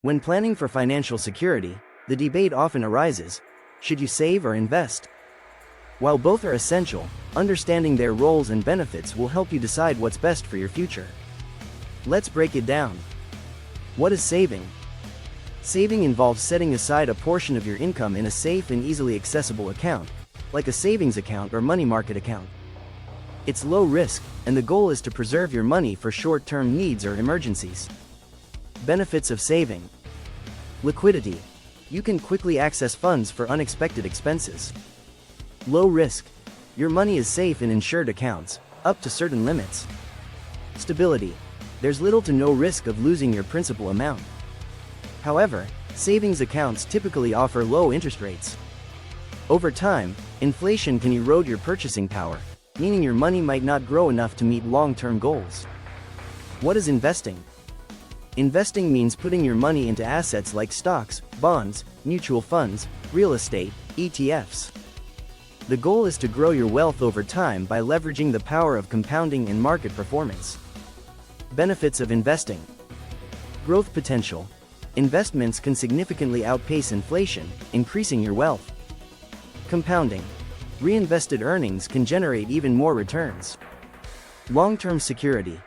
When planning for financial security, the debate often arises: should you save or invest? While both are essential, understanding their roles and benefits will help you decide what's best for your future. Let's break it down. What is saving? Saving involves setting aside a portion of your income in a safe and easily accessible account, like a savings account or money market account. It's low risk, and the goal is to preserve your money for short-term needs or emergencies. Benefits of saving. Liquidity. You can quickly access funds for unexpected expenses. Low risk. Your money is safe in insured accounts, up to certain limits. Stability. There's little to no risk of losing your principal amount. However, savings accounts typically offer low interest rates. Over time, inflation can erode your purchasing power, meaning your money might not grow enough to meet long-term goals. What is investing? Investing means putting your money into assets like stocks, bonds, mutual funds, real estate, ETFs. The goal is to grow your wealth over time by leveraging the power of compounding and market performance. Benefits of investing. Growth potential. Investments can significantly outpace inflation, increasing your wealth. Compounding. Reinvested earnings can generate even more returns. Long-term security.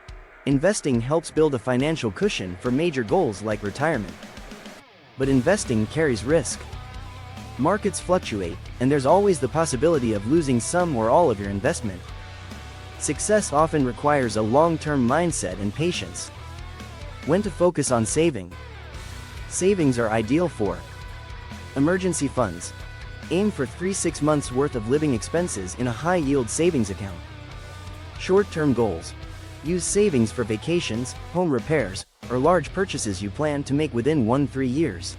Investing helps build a financial cushion for major goals like retirement. But investing carries risk. Markets fluctuate, and there's always the possibility of losing some or all of your investment. Success often requires a long-term mindset and patience. When to focus on saving. Savings are ideal for emergency funds. Aim for 3-6 months worth of living expenses in a high-yield savings account. Short-term goals. Use savings for vacations, home repairs, or large purchases you plan to make within 1-3 years.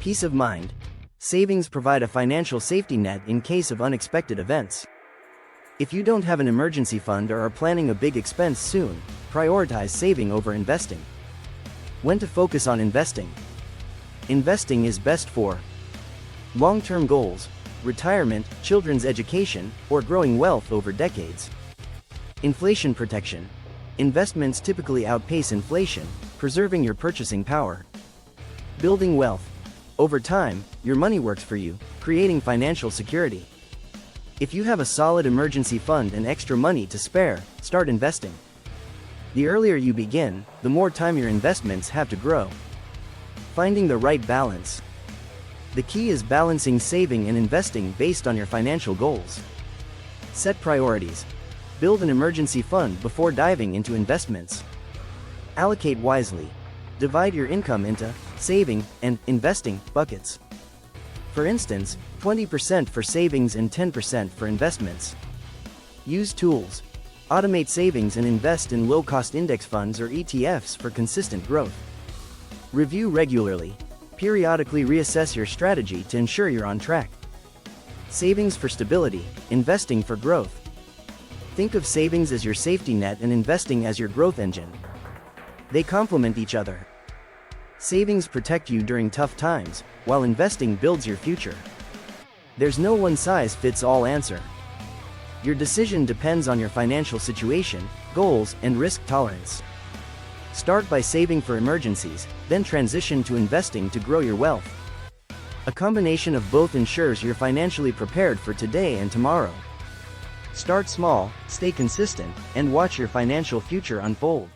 Peace of mind. Savings provide a financial safety net in case of unexpected events. If you don't have an emergency fund or are planning a big expense soon, prioritize saving over investing. When to focus on investing. Investing is best for long-term goals, retirement, children's education, or growing wealth over decades. Inflation protection. Investments typically outpace inflation, preserving your purchasing power. Building wealth. Over time, your money works for you, creating financial security. If you have a solid emergency fund and extra money to spare, start investing. The earlier you begin, the more time your investments have to grow. Finding the right balance. The key is balancing saving and investing based on your financial goals. Set priorities. Build an emergency fund before diving into investments. Allocate wisely. Divide your income into saving and investing buckets. For instance, 20% for savings and 10% for investments. Use tools. Automate savings and invest in low-cost index funds or ETFs for consistent growth. Review regularly. Periodically reassess your strategy to ensure you're on track. Savings for stability, investing for growth. Think of savings as your safety net and investing as your growth engine. They complement each other. Savings protect you during tough times, while investing builds your future. There's no one-size-fits-all answer. Your decision depends on your financial situation, goals, and risk tolerance. Start by saving for emergencies, then transition to investing to grow your wealth. A combination of both ensures you're financially prepared for today and tomorrow. Start small, stay consistent, and watch your financial future unfold.